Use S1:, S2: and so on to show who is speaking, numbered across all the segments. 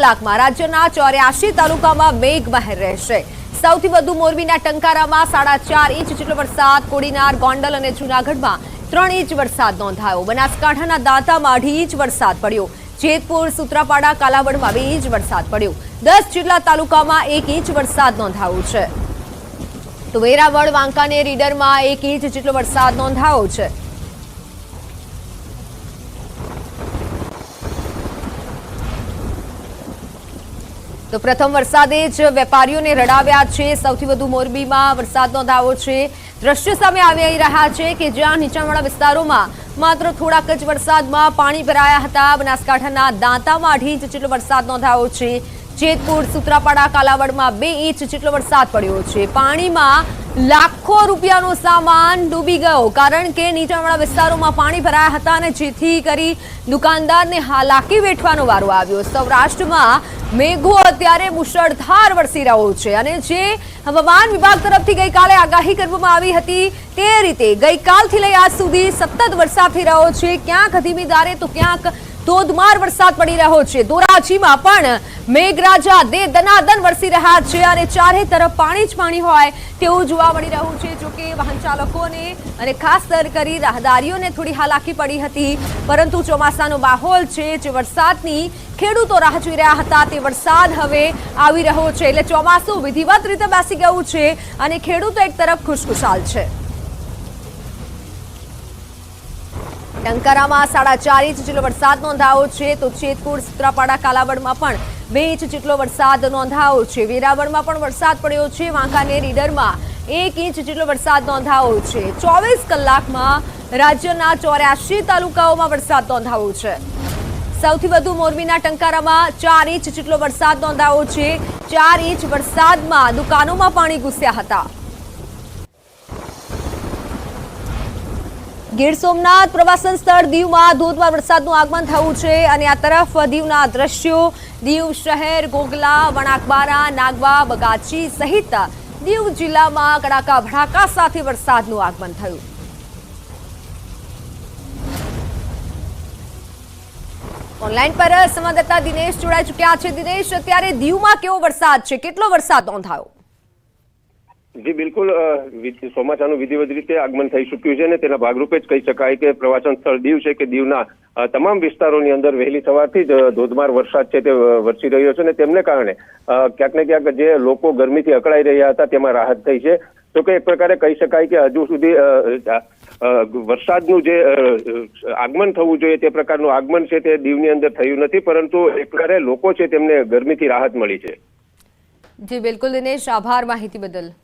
S1: કલાકમાં રાજ્યના 84 તાલુકામાં મેઘમહેર રહેશે। સૌથી વધુ મોરબીના ટંકારામાં 4.5 ઇંચ જેટલો વરસાદ, કોડીનાર, ગોંડલ અને જૂનાગઢમાં 3 ઇંચ વરસાદ નોંધાયો। બનાસકાંઠાના દાંતામાં 2.5 ઇંચ વરસાદ પડ્યો। જેતપુર, સૂત્રાપાડા, કાલાવડમાં 2 ઇંચ વરસાદ પડ્યો। 10 જેટલા તાલુકામાં 1 ઇંચ વરસાદ નોંધાયો છે। તો વેરાવળ, વાંકાનેર, ઈડરમાં 1 ઇંચ જેટલો વરસાદ નોંધાયો છે। તો પ્રથમ વરસાદે જ વેપારીઓને રડાવ્યા છે। સૌથી વધુ મોરબીમાં વરસાદ નોંધાયો છે। દ્રશ્ય સામે આવી રહ્યા છે કે જ્યાં નીચાણવાળા વિસ્તારોમાં માત્ર થોડાક જ વરસાદમાં પાણી ભરાયા હતા। બનાસકાંઠાના દાંતામાં 2.5 ઇંચ જેટલો વરસાદ નોંધાયો છે। જેતપુર, સૂત્રાપાડા, કાલાવડમાં 2 ઇંચ જેટલો વરસાદ પડ્યો છે। પાણીમાં લાખો રૂપિયાનો સામાન ડૂબી ગયો, કારણ કે નીચાણવાળા વિસ્તારોમાં પાણી ભરાયા હતા અને જેથી કરી દુકાનદારને હાલાકી વેઠવાનો વારો આવ્યો। સૌરાષ્ટ્રમાં મેઘો અત્યારે મુશળધાર વરસી રહ્યો છે અને જે હવામાન વિભાગ તરફથી ગઈકાલે આગાહી કરવામાં આવી હતી તે રીતે ગઈકાલથી લઈ આજ સુધી સતત વરસાદ થઈ રહ્યો છે। ક્યાંક ધીમી ધારે તો ક્યાંક ધોધમાર વરસાદ પડી રહ્યો છે। ધોરાજીમાં પણ મેઘરાજા દે દનાદન વરસી રહ્યા છે અને ચારે તરફ પાણી જ પાણી હોય તેવું જોવા મળી રહ્યું છે। જોકે વાહન ચાલકોને અને ખાસ કરી રાહદારીઓને થોડી હાલાકી પડી હતી, પરંતુ ચોમાસાનો માહોલ છે, જે વરસાદની ખેડૂતો રાહ જોઈ રહ્યા હતા તે વરસાદ હવે આવી રહ્યો છે। એટલે ચોમાસું વિધિવત રીતે બેસી ગયું છે અને ખેડૂતો એક તરફ ખુશખુશાલ છે। ટંકારામાં 4.5 ઇંચ જેટલો વરસાદ નોંધાયો છે। તો જેતપુર, સૂત્રાપાડા, કાલાવડમાં પણ 2 ઇંચ જેટલો વરસાદ નોંધાયો છે। વેરાવળમાં પણ વરસાદ પડ્યો છે। વાંકાનેર, ઈડરમાં 1 ઇંચ જેટલો વરસાદ નોંધાયો છે। 24 કલાકમાં રાજ્યના 84 તાલુકાઓમાં વરસાદ નોંધાયો છે। સૌથી વધુ મોરબીના ટંકારામાં 4 ઇંચ જેટલો વરસાદ નોંધાયો છે। 4 ઇંચ વરસાદમાં દુકાનોમાં પાણી ઘૂસ્યા હતા। ગીર સોમનાથ પ્રવાસન સ્થળ દીવમાં ધોધમાર વરસાદનું આગમન થયું છે અને આ તરફ દીવના દ્રશ્યો, દીવ શહેર, ગોગલા, વણાકબારા, નાગવા, બગાચી સહિત દીવ જિલ્લામાં કડાકા ભડાકા સાથે વરસાદનું આગમન થયું। ઓનલાઈન પર સંવાદદાતા દિનેશ જોડાઈ ચૂક્યા છે। દિનેશ, અત્યારે દીવમાં કેવો વરસાદ છે, કેટલો વરસાદ નોંધાયો?
S2: જી બિલકુલ, ચોમાસાનું વિધિવત રીતે આગમન થઈ ચૂક્યું છે અને તેના ભાગરૂપે જ કહી શકાય કે પ્રવાસન સ્થળ દીવ છે કે દીવના તમામ વિસ્તારોની અંદર વહેલી સવારથી જ ધોધમાર વરસાદ છે તે વરસી રહ્યો છે અને તેમને કારણે ક્યાંક ને ક્યાંક જે લોકો ગરમીથી અકળાઈ રહ્યા હતા તેમાં રાહત થઈ છે। તો કે એક પ્રકારે કહી શકાય કે હજુ સુધી વરસાદનું જે આગમન થવું જોઈએ તે પ્રકારનું આગમન છે તે દીવની અંદર થયું નથી, પરંતુ એક પ્રકારે લોકો છે તેમને ગરમીથી રાહત મળી છે।
S1: જી બિલકુલ દિનેશ, આભાર માહિતી બદલ।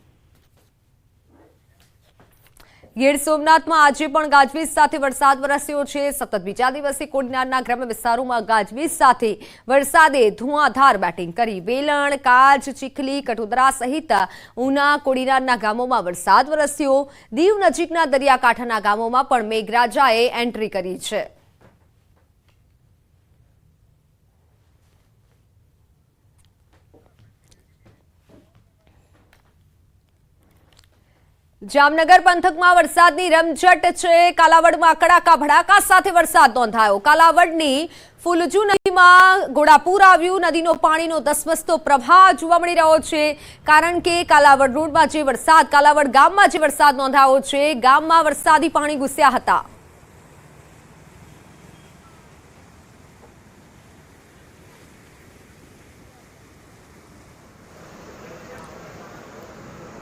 S1: ગીર સોમનાથમાં આજે પણ ગાજવીજ સાથે વરસાદ વરસ્યો છે। સતત બીજા દિવસે કોડીનારના ગ્રામ્ય વિસ્તારોમાં ગાજવીજ સાથે વરસાદે ધુઆંધાર બેટિંગ કરી। વેલણ, કાજ, ચીખલી, કટોદરા સહિત ઉના, કોડીનારના ગામોમાં વરસાદ વરસ્યો। દીવ નજીકના દરિયાકાંઠાના ગામોમાં પણ મેઘરાજાએ એન્ટ્રી કરી છે। જામનગર પંથકમાં વરસાદની રમઝટ છે। કાલાવડમાં કડાકા ભડાકા સાથે વરસાદ નોંધાયો। કાલાવડની ફુલજુ નદીમાં ઘોડાપૂર આવ્યું। નદીનો પાણીનો ધસમસતો પ્રવાહ જોવા મળી રહ્યો છે, કારણ કે કાલાવડ રોડમાં જે વરસાદ, કાલાવડ ગામમાં જે વરસાદ નોંધાયો છે, ગામમાં વરસાદી પાણી ઘૂસ્યા હતા।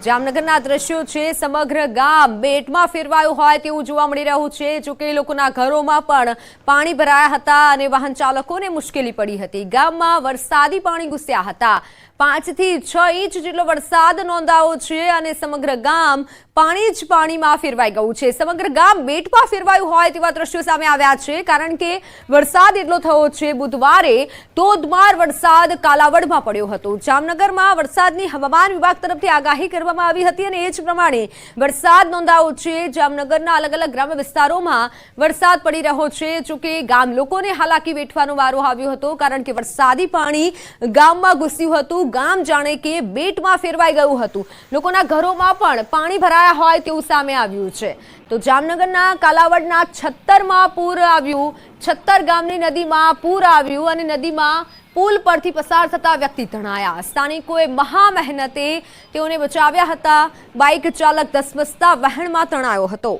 S1: જામનગરના દ્રશ્યો છે। સમગ્ર ગામ બેટમાં ફેરવાયું હોય તેવું જોવા મળી રહ્યું છે। જોકે લોકોના ઘરોમાં પણ પાણી ભરાયા હતા અને વાહન ચાલકોને મુશ્કેલી પડી હતી। ગામમાં વરસાદી પાણી ઘૂસ્યા હતા। 5 થી 6 ઇંચ જેટલો વરસાદ નોંધાયો છે અને સમગ્ર ગામ પાણી જ પાણીમાં ફેરવાઈ ગયું છે। સમગ્ર ગામ બેટમાં ફેરવાયું હોય તેવા દ્રશ્યો સામે આવ્યા છે, કારણ કે વરસાદ એટલો થયો છે। બુધવારે ધોધમાર વરસાદ કાલાવડમાં પડ્યો હતો। જામનગરમાં વરસાદની હવામાન વિભાગ તરફથી આગાહી કરવામાં આવી હતી અને એ જ પ્રમાણે વરસાદ નોંધાયો છે। જામનગરના અલગ અલગ ગ્રામ્ય વિસ્તારોમાં વરસાદ પડી રહ્યો છે। જોકે ગામ લોકોને હાલાકી વેઠવાનો વારો આવ્યો હતો, કારણ કે વરસાદી પાણી ગામમાં ઘૂસ્યું હતું। ગામ જાણે કે બેટમાં ફેરવાઈ ગયું હતું। લોકોના ઘરોમાં પણ પાણી ભરાયા રહ્યા હોય તેવું સામે આવ્યું છે। તો જામનગરના કાલાવડના છત્તરમાં પૂર આવ્યું, છત્તર ગામની નદીમાં પૂર આવ્યું અને નદીમાં પુલ પરથી પસાર થતા વ્યક્તિ તણાયા। સ્થાનિકોએ મહા મહેનતે તેઓને બચાવ્યા હતા। બાઇક ચાલક ધસમસતા વહેણમાં તણાયો હતો।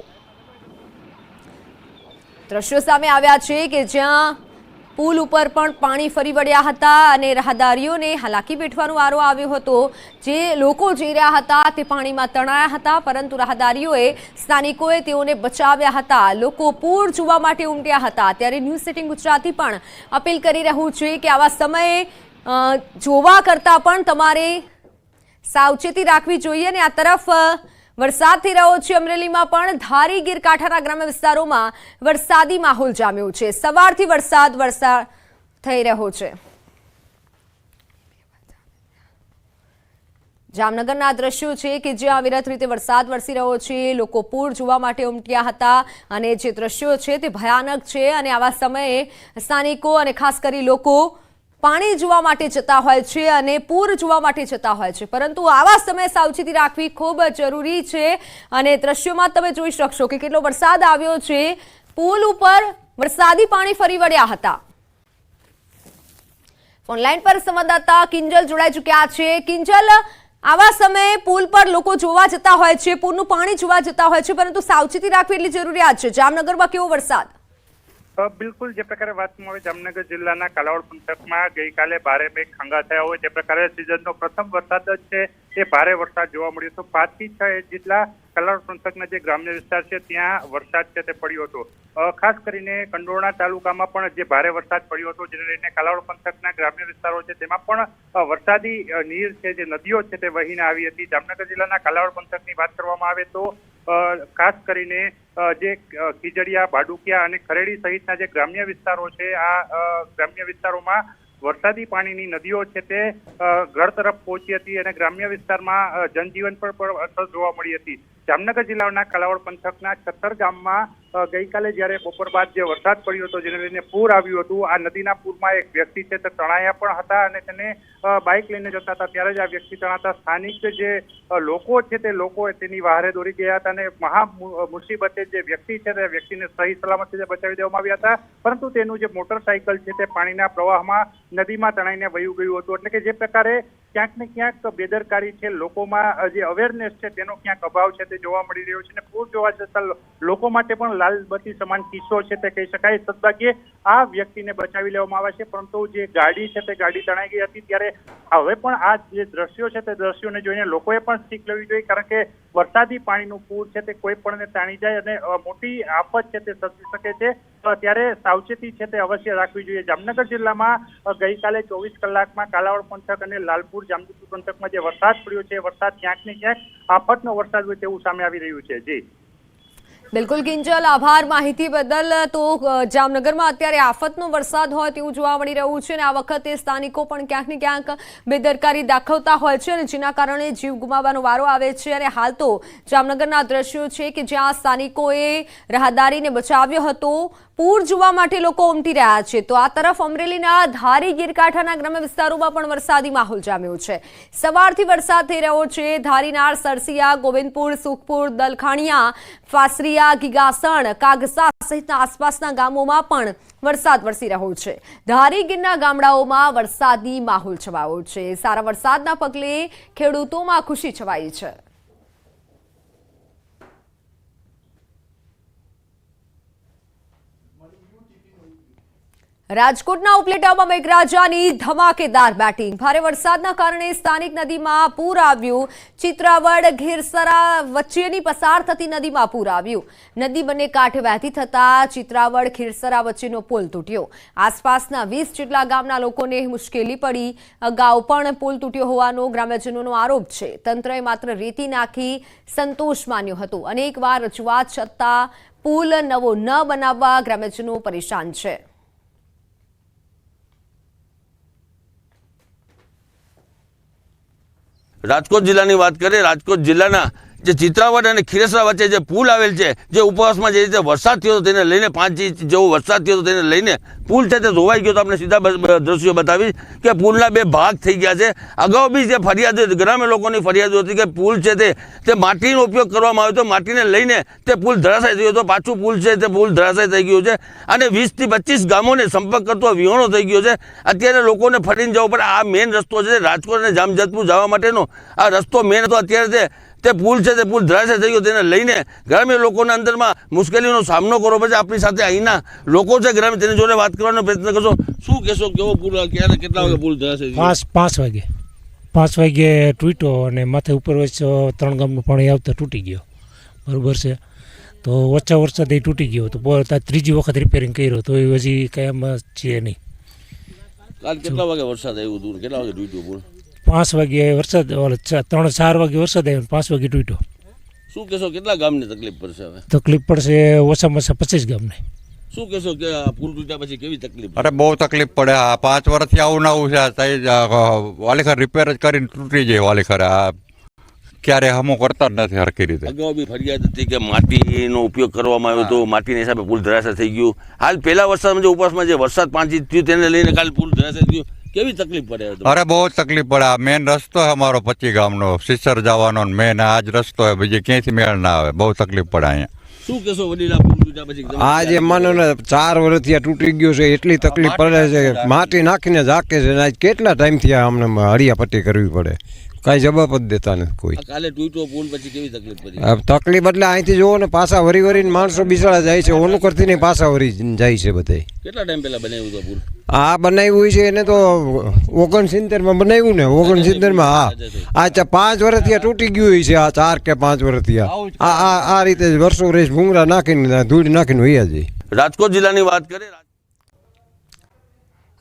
S1: દ્રશ્યો સામે આવ્યા છે કે જ્યાં પુલ ઉપર પણ પાણી ફરી વળ્યા હતા અને રાહદારીઓને હાલાકી વેઠવાનો વારો આવ્યો હતો। જે લોકો જઈ રહ્યા હતા તે પાણીમાં તણાયા હતા, પરંતુ રાહદારીઓએ, સ્થાનિકોએ તેઓને બચાવ્યા હતા। લોકો પૂર જોવા માટે ઉમટ્યા હતા। ત્યારે ન્યૂઝ 18 ગુજરાતી પણ અપીલ કરી રહ્યું છે કે આવા સમયે જોવા કરતાં પણ તમારે સાવચેતી રાખવી જોઈએ। અને આ તરફ વરસાદ થઈ રહ્યો છે। અમરેલીમાં પણ ધારી ગીર કાંઠાના ગ્રામ્ય વિસ્તારોમાં વરસાદી માહોલ જામ્યો છે। સવારથી વરસાદ થઈ રહ્યો છે। જામનગરના દ્રશ્યો છે કે જ્યાં અવિરત રીતે વરસાદ વરસી રહ્યો છે। લોકો પૂર જોવા માટે ઉમટ્યા હતા અને જે દ્રશ્યો છે તે ભયાનક છે અને આવા સમયે સ્થાનિકો અને ખાસ કરી લોકો પાણી જોવા માટે જતા હોય છે અને પૂર જોવા માટે જતા હોય છે, પરંતુ આવા સમયે સાવચેતી રાખવી ખૂબ જરૂરી છે। અને દ્રશ્યોમાં તમે જોઈ શકશો કે કેટલો વરસાદ આવ્યો છે। પુલ ઉપર વરસાદી પાણી ફરી વળ્યા હતા। ઓનલાઈન પર સંવાદદાતા કિંજલ જોડાઈ ચૂક્યા છે। કિંજલ, આવા સમયે પુલ પર લોકો જોવા જતા હોય છે, પૂરનું પાણી જોવા જતા હોય છે, પરંતુ સાવચેતી રાખવી એટલી જરૂરિયાત છે। જામનગરમાં કેવો વરસાદ?
S3: બિલકુલ જે પ્રકારે વાત આવે જામનગર જિલ્લાના કાલાવડ પંથકમાં ગઈકાલે ભારે મેઘ ખાંગા થયા હોય તે પ્રકારે સિઝનનો પ્રથમ વરસાદ જ છે તે ભારે વરસાદ જોવા મળ્યો હતો। 5 થી 6 ઇંચ જેટલા કાલાવડ પંથકના જે ગ્રામ્ય વિસ્તાર છે ત્યાં વરસાદ છે તે પડ્યો હતો। ખાસ કરીને કંડોરણા તાલુકામાં પણ જે ભારે વરસાદ પડ્યો હતો, જેને લઈને કાલાવડ પંથકના ગ્રામ્ય વિસ્તારો છે તેમાં પણ વરસાદી નીર છે, જે નદીઓ છે તે વહીને આવી હતી। જામનગર જિલ્લાના કાલાવડ પંથકની વાત કરવામાં આવે તો ખાસ કરીને જે ખીજડીયા, ભાડુકિયા અને ખરેડી સહિતના જે ગ્રામ્ય વિસ્તારો છે, આ ગ્રામ્ય વિસ્તારોમાં વરસાદી પાણીની નદીઓ છે તે ઘર તરફ પહોંચી હતી અને ગ્રામ્ય વિસ્તારમાં જનજીવન પર પણ અસર જોવા મળી હતી। જામનગર જિલ્લાના કાલાવડ પંથકના છત્તર ગામમાં ગઈકાલે જ્યારે બપોર બાદ જે વરસાદ પડ્યો હતો, જેને લઈને પૂર આવ્યું હતું, આ નદીના પૂરમાં એક વ્યક્તિ છે તે તણાયા પણ હતા અને તેને બાઇક લઈને જતા હતા ત્યારે જ આ વ્યક્તિ તણાતા સ્થાનિક જે લોકો છે તે લોકો તેની વહારે દોડી ગયા હતા અને મહા મુસીબતે જે વ્યક્તિ છે તે વ્યક્તિને સહી સલામત રીતે બચાવી દેવામાં આવ્યા હતા, પરંતુ તેનું જે મોટરસાયકલ છે તે પાણીના પ્રવાહમાં નદીમાં તણાઈને વહી ગયું હતું। એટલે કે જે પ્રકારે ક્યાંક ને ક્યાંક બેદરકારી છે, લોકોમાં જે અવેરનેસ છે તેનો ક્યાંક અભાવ છે તે જોવા મળી રહ્યો છે અને પૂર જોવા જતા લોકો માટે પણ લાલબત્તી સમાન કિસ્સો છે તે કહી શકાય। સદભાગ્યે આ વ્યક્તિને બચાવી લેવામાં આવે છે, પરંતુ જે ગાડી છે તે ગાડી તણાઈ ગઈ હતી। ત્યારે હવે પણ આ જે દ્રશ્યો છે તે દ્રશ્યોને જોઈને લોકોએ પણ શીખ લેવી જોઈએ, કારણ કે વરસાદી પાણીનું પૂર છે તે કોઈ પણને તાણી જાય અને મોટી આફત છે તે સર્જી શકે છે। ત્યારે સાવચેતી છે તે અવશ્ય રાખવી જોઈએ। જામનગર જિલ્લામાં ગઈકાલે 24 કલાકમાં કાલાવડ પંથક અને લાલપુર જામજોધપુર પંથકમાં જે વરસાદ પડ્યો છે, વરસાદ ક્યાંક ને ક્યાંક આફતનો વરસાદ હોય તેવું સામે આવી રહ્યું છે। જી
S1: બિલકુલ કિંજલ, આભાર માહિતી બદલ। તો જામનગરમાં અત્યારે આફતનો વરસાદ હોય તેવું જોવા મળી રહ્યું છે અને આ વખતે સ્થાનિકો પણ ક્યાંક ને ક્યાંક બેદરકારી દાખવતા હોય છે અને જેના કારણે જીવ ગુમાવવાનો વારો આવે છે। અને હાલ તો જામનગરના દ્રશ્યો છે કે જ્યાં સ્થાનિકોએ રાહદારીને બચાવ્યો હતો, પૂર જોવા માટે લોકો ઉમટી રહ્યા છે। તો આ તરફ અમરેલીના ધારી ગીરકાંઠાના ગ્રામ્ય વિસ્તારોમાં પણ વરસાદી માહોલ જામ્યો છે। સવારથી વરસાદ થઈ રહ્યો છે। ધારીનાર, સરસિયા, ગોવિંદપુર, સુખપુર, દલખાણિયા, ફાસરિયા, ગીગાસણ, કાગસા સહિતના આસપાસના ગામોમાં પણ વરસાદ વરસી રહ્યો છે। ધારી ગીરના ગામડાઓમાં વરસાદી માહોલ છવાયો છે। સારા વરસાદના પગલે ખેડૂતોમાં ખુશી છવાઈ છે। રાજકોટના ઉપલેટામાં મેઘરાજાની ધમાકેદાર બેટિંગ। ભારે વરસાદના કારણે સ્થાનિક નદીમાં પૂર આવ્યું। ચિત્રાવડ ઘેરસરા વચ્ચેની પસાર થતી નદીમાં પૂર આવ્યું। નદી બંને કાંઠે વહેતી થતા ચિત્રાવડ ખેરસરા વચ્ચેનો પુલ તૂટ્યો। આસપાસના 20 જેટલા ગામના લોકોને મુશ્કેલી પડી। અગાઉ પણ પુલ તૂટ્યો હોવાનો ગ્રામ્યજનોનો આરોપ છે। તંત્રએ માત્ર રેતી નાખી સંતોષ માન્યો હતો। અનેકવાર રજૂઆત છતાં પુલ નવો ન બનાવવા ગ્રામ્યજનો પરેશાન છે।
S4: રાજકોટ જિલ્લાની વાત કરીએ, રાજકોટ જિલ્લાના જે ચિત્રાવટ અને ખીરસરા વચ્ચે જે પુલ આવેલ છે, જે ઉપરવાસમાં જે રીતે વરસાદ થયો હતો તેને લઈને 5 ઇંચ જેવો વરસાદ થયો હતો તેને લઈને પુલ છે તે ધોવાઈ ગયો. તો આપણે સીધા દ્રશ્યો બતાવીશ કે પુલના 2 ભાગ થઈ ગયા છે. અગાઉ બી જે ફરિયાદ ગ્રામ્ય લોકોની ફરિયાદ હતી કે પુલ છે તે માટીનો ઉપયોગ કરવામાં આવ્યો હતો, માટીને લઈને તે પુલ ધરાશાય થયો હતો. પાછું પુલ છે તે પુલ ધરાશાય થઈ ગયું છે અને 20 થી 25 ગામોને સંપર્ક કરતો વિહોણો થઈ ગયો છે. અત્યારે લોકોને ફરીને જવું પડે. આ મેન રસ્તો છે રાજકોટ અને જામજતપુર જવા માટેનો, આ રસ્તો મેન હતો. અત્યારે તે પુલ છે તે પુલ ધરાશાય થઈ ગયો, તેને લઈને ગ્રામ્ય લોકોના અંદરમાં મુશ્કેલીનો સામનો કરવો પડે. આપણી સાથે અહીંના લોકો છે ગ્રામ્ય, તેની જોડે વાત કરવાનો પ્રયત્ન કરશો. શું કહેશો, કેવો પુલ, ક્યારે કેટલા વાગે પુલ ધરાશાય?
S5: 5 વાગે તૂટ્યો અને માથે ઉપર વચ્ચે 3 ગામનું પાણી આવતા તૂટી ગયો. બરાબર છે. તો ઓછા વરસાદે તૂટી ગયો તો ત્રીજી વખત રિપેરિંગ કર્યો તો એ હજી કાંઈ એમ છે નહીં.
S4: કાલ કેટલા વાગે વરસાદ આવ્યો હતો, કેટલા વાગે તૂટ્યો પુલ?
S5: 5 વાગે વરસાદ, 3-4 વાગે વરસાદ આવ્યો, 5 વાગે તૂટ્યો.
S4: શું કહેશો, કેટલા ગામને તકલીફ પડશે હવે?
S5: તકલીફ પડશે ઓછામાં ઓછા 25 ગામને.
S4: શું કહેશો કે આ પુલ તૂટ્યા પછી કેવી તકલીફ?
S6: અરે બહુ તકલીફ પડે. આ 5 વર્ષથી આવું નવું છે. વાલીખર રિપેર જ કરીને તૂટી જાય. વાલીખર આ ક્યારે હમો કરતા જ નથી હરખી રીતે.
S4: અગાઉ બી ફરિયાદ હતી કે માટીનો ઉપયોગ કરવામાં આવ્યો હતો, માટીના હિસાબે પુલ ધરાશાય થઈ ગયું. હાલ પહેલા વરસાદમાં જે ઉપવાસમાં જે વરસાદ 5 ઇંચ થયો તેને લઈને કાલ પુલ ધરાશાય થયું. કેવી તકલીફ પડે?
S6: અરે બહુ તકલીફ પડે. આ મેન રસ્તો છે અમારો 25 ગામનો, સિસર જવાનો મેન આ જ રસ્તો છે. બીજે ક્યાંયથી મેળ ના આવે. બહુ તકલીફ પડે અહીંયા.
S4: શું કહેશો વડીલ, આ પુલ તૂટ્યા પછી?
S7: આજે માનો ને 4 વર્ષથી આ તૂટી ગયું છે, એટલી તકલીફ પડે છે. માટી નાખીને ઝાકે છે. આજ કેટલા ટાઈમથી અમને હળિયાપટ્ટી કરવી પડે, કાંઈ જવાબ જ દેતા નથી કોઈ.
S4: કાલે તૂટ્યો પુલ પછી કેવી તકલીફ પડી?
S7: તકલીફ એટલે અહીંથી જોવો ને પાછા વરીને માણસો બિસાડા જાય છે. ઓનું કરતી નહીં પાછા વરી જાય છે બધા.
S4: કેટલા ટાઈમ પહેલા બનાવ્યું હતું પુલ?
S7: આ બનાવ્યું છે એને તો 69 બનાવ્યું ને, 69. હા, આ 5 વર્ષથી આ તૂટી ગયું છે. આ 4 કે 5 વર્ષથી આ રીતે વર્ષો રેસ ભૂંગળા નાખીને ધૂળ નાખીને વૈયા જાય.
S4: રાજકોટ જિલ્લાની વાત કરીએ.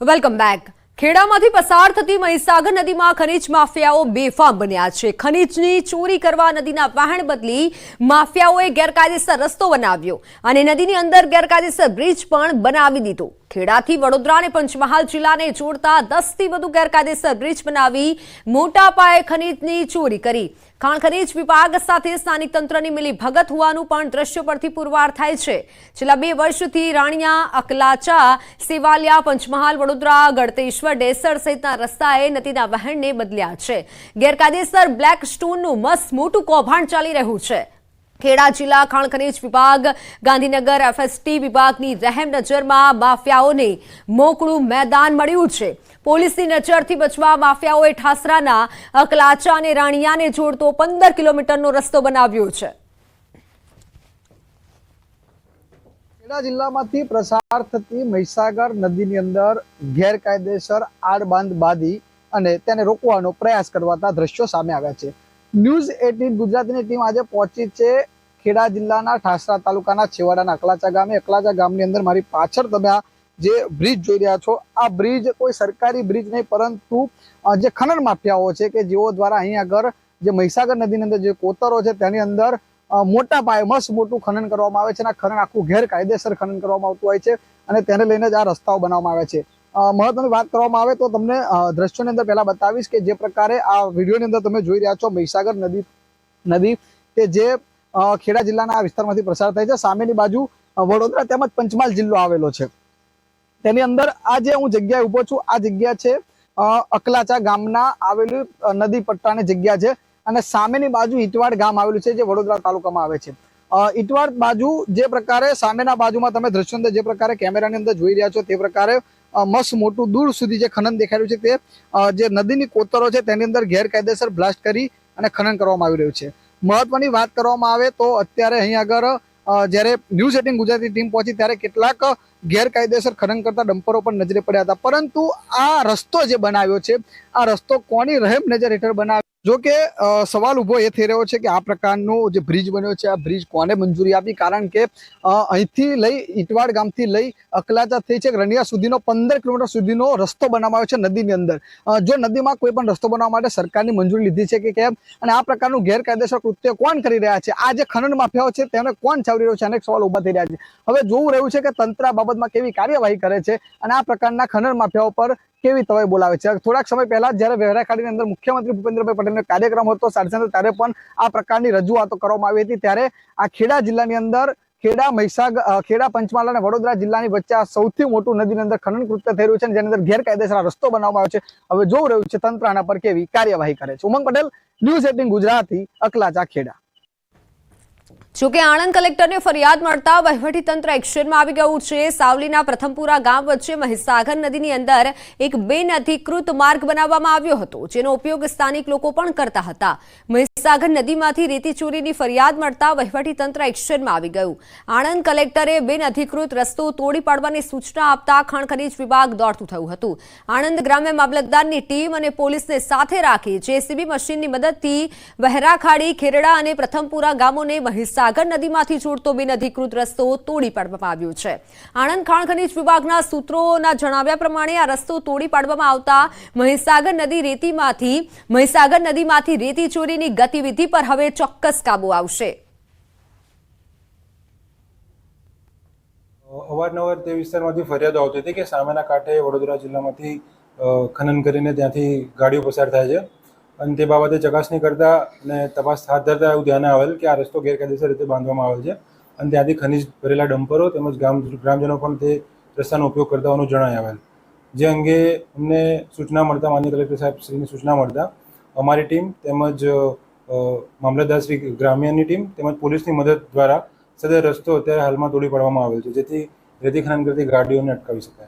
S1: Welcome back. ખેડામાંથી પસાર થતી મહીસાગર નદીમાં ખનીજ માફિયાઓ બેફામ બન્યા છે. ખનીજની ચોરી કરવા નદીના વહાણ બદલી માફિયાઓએ ગેરકાયદેસર રસ્તો બનાવ્યો અને નદીની અંદર ગેરકાયદેસર બ્રિજ પણ બનાવી દીધો. ખેડાથી વડોદરા અને પંચમહાલ જિલ્લાને જોડતા 10 થી વધુ ગેરકાયદેસર બ્રિજ બનાવી મોટા પાયે ખનીજની ચોરી કરી. ખાણ ખનીજ વિભાગ સાથે સ્થાનિક તંત્રની મિલી ભગત હોવાનું પણ દ્રશ્યો પરથી પુરવાર થાય છે. છેલ્લા 2 વર્ષથી રાણિયા, અકલાચા, સેવાલિયા, પંચમહાલ, વડોદરા, ગળતેશ્વર, ડેસર સહિતના રસ્તાએ નદીના વહેણને બદલ્યા છે. ગેરકાયદેસર બ્લેક સ્ટોનનું મસ્ત મોટું કૌભાંડ ચાલી રહ્યું છે. ખેડા જિલ્લા ખાણ ખનીજ વિભાગ, ગાંધીનગર એફએસટી વિભાગની રહેમ નજરમાં માફિયાઓને મોકળું મેદાન મળ્યું છે. પોલીસની નજરથી બચવા માફિયાઓએ ઠાસરાના અકલાચા અને રાણિયાને જોડતો 15 કિલોમીટરનો રસ્તો બનાવ્યો છે.
S8: ખેડા જિલ્લામાંથી પ્રસાર થતી મહીસાગર નદીની અંદર ગેરકાયદેસર આડબાંધ બાંધી અને તેને રોકવાનો પ્રયાસ કરવાના દ્રશ્યો સામે આવ્યા છે. ન્યૂઝ 18 ગુજરાતીની ટીમ આજે પહોંચી છે ખેડા જિલ્લાના ઠાસરા તાલુકાના છેવાડાના અકલાચા ગામે. અકલાચા ગામની અંદર મારી પાછળ તમે આ જે બ્રિજ જોઈ રહ્યા છો, આ બ્રિજ કોઈ સરકારી બ્રિજ નહીં પરંતુ જે ખનન માફિયાઓ છે કે જેઓ દ્વારા અહીં આગળ જે મહીસાગર નદીની અંદર જે કોતરો છે તેની અંદર મોટા પાયે મસ્ત મોટું ખનન કરવામાં આવે છે અને ખનન આખું ગેરકાયદેસર ખનન કરવામાં આવતું હોય છે અને તેને લઈને જ આ રસ્તાઓ બનાવવામાં આવે છે. મહત્વની વાત કરવામાં આવે તો તમને દ્રશ્યોની અંદર પહેલા બતાવીશ કે જે પ્રકારે આ વિડીયોની અંદર તમે જોઈ રહ્યા છો મહીસાગર નદી કે જે ખેડા જિલ્લાના આ વિસ્તારમાંથી પ્રસાર થાય છે. સામેની બાજુ વડોદરા તેમજ પંચમહાલ જિલ્લો આવેલો છે. તેની અંદર આ જે હું જગ્યાએ ઉભો છું આ જગ્યા છે અકલાચા ગામના આવેલું નદી પટ્ટાની જગ્યા છે અને સામેની બાજુ ઈટવાડ ગામ આવેલું છે જે વડોદરા તાલુકામાં આવે છે. ઈટવાડ બાજુ જે પ્રકારે સામેના બાજુમાં તમે દ્રશ્યો અંદર જે પ્રકારે કેમેરાની અંદર જોઈ રહ્યા છો તે પ્રકારે મસ્ત મોટું દૂર સુધી જે ખનન દેખાઈ રહ્યું છે તે જે નદીની કોતરો છે તેની અંદર ગેરકાયદેસર બ્લાસ્ટ કરી અને ખનન કરવામાં આવી રહ્યું છે. મહત્વની વાત કરવામાં આવે તો અત્યારે અહીં આગળ જ્યારે ન્યૂઝ 18 ગુજરાતી ટીમ પહોંચી ત્યારે કેટલાક ગેરકાયદેસર ખનન કરતા ડમ્પરો પણ નજરે પડ્યા હતા, પરંતુ આ રસ્તો જે બનાવ્યો છે આ રસ્તો કોની રહેમ નજર હેઠળ બનાવ્યો? જો કે સવાલ ઉભો એ થઈ રહ્યો છે કે આ પ્રકારનો જે બ્રિજ બન્યો છે આ બ્રિજ કોને મંજૂરી આપી? કારણ કે અહીંથી લઈ ઈટવાડ ગામથી લઈ અકલાચા થઈ છે રણિયા સુધીનો 15 કિલોમીટર સુધીનો રસ્તો બનાવવામાં આવ્યો છે નદીની અંદર. જો નદીમાં કોઈ પણ રસ્તો બનાવવા માટે સરકારની મંજૂરી લીધી છે કે કેમ? અને આ પ્રકારનું ગેરકાયદેસર કૃત્ય કોણ કરી રહ્યા છે? આ જે ખનન માફિયાઓ છે તેને કોણ છાવરી રહ્યો છે? અનેક સવાલ ઉભા થઈ રહ્યા છે. હવે જોવું રહ્યું છે કે તંત્ર આ બાબતમાં કેવી કાર્યવાહી કરે છે અને આ પ્રકારના ખનન માફિયાઓ પર કેવી તવાઈ બોલાવે છે. થોડાક સમય પહેલા જ્યારે વહેરાખાડીની અંદર મુખ્યમંત્રી ભૂપેન્દ્રભાઈ પટેલનો કાર્યક્રમ હતો સારસંઘ, ત્યારે પણ આ પ્રકારની રજૂઆતો કરવામાં આવી હતી. ત્યારે આ ખેડા જિલ્લાની અંદર ખેડા, મહીસાગર, ખેડા, પંચમહાલ અને વડોદરા જિલ્લાની વચ્ચે આ સૌથી મોટું નદીની અંદર ખનન કૃત્ય થઈ રહ્યું છે, જેની અંદર ગેરકાયદેસર આ રસ્તો બનાવવામાં આવ્યો છે. હવે જોવું રહ્યું છે તંત્ર આના પર કેવી કાર્યવાહી કરે છે. ઉમંગ પટેલ, ન્યૂઝ 18 ગુજરાતી, અકલાચા, ખેડા.
S1: જોકે આણંદ કલેક્ટરને ફરિયાદ મળતા વહીવટીતંત્ર એક્શનમાં આવી ગયું છે. સાવલીના પ્રથમપુરા ગામ વચ્ચે મહીસાગર નદીની અંદર એક બિનઅધિકૃત માર્ગ બનાવવામાં આવ્યો હતો, જેનો ઉપયોગ સ્થાનિક લોકો પણ કરતા હતા. મહીસાગર નદીમાંથી રેતી ચોરીની ફરિયાદ મળતા વહીવટીતંત્ર એક્શનમાં આવી ગયું. આણંદ કલેક્ટરે બિનઅધિકૃત રસ્તો તોડી પાડવાની સૂચના આપતા ખાણ ખનીજ વિભાગ દોડતું થયું હતું. આણંદ ગ્રામ્ય મામલતદારની ટીમ અને પોલીસને સાથે રાખી જેસીબી મશીનની મદદથી વહેરાખાડી, ખેરડા અને પ્રથમપુરા ગામોને મહીસાગર નદીમાંથી જોડતો બિનઅધિકૃત રસ્તો તોડી પાડવામાં આવ્યો છે. આણંદ ખાણ ખનીજ વિભાગના સૂત્રોના જણાવ્યા પ્રમાણે આ રસ્તો તોડી પાડવામાં આવતા મહીસાગર નદીમાંથી રેતી ચોરીની ગતિવિધિ પર હવે ચોક્કસ કાબુ આવશે.
S9: અવારનવાર તે વિસ્તારમાંથી ફરિયાદો આવતી હતી કે સામેના કાંઠે વડોદરા જિલ્લામાંથી ખનન કરીને ત્યાંથી ગાડીઓ પસાર થાય છે, અને તે બાબતે ચકાસણી કરતા અને તપાસ હાથ ધરતા એવું ધ્યાને આવેલ કે આ રસ્તો ગેરકાયદેસર રીતે બાંધવામાં આવેલ છે, અને ત્યાંથી ખનીજ ભરેલા ડમ્પરો તેમજ ગ્રામજનો પણ તે રસ્તાનો ઉપયોગ કરતા હોવાનું જણાઈ આવેલ. જે અંગે અમને સૂચના મળતા, માનનીય કલેક્ટર સાહેબ શ્રીની સૂચના મળતા અમારી ટીમ તેમજ મામલતદાર શ્રી ગ્રામ્યની ટીમ તેમજ પોલીસની મદદ દ્વારા સદર રસ્તો અત્યારે હાલમાં તોડી પાડવામાં આવેલ છે, જેથી રેતી ખનન કરતી ગાડીઓને અટકાવી શકાય.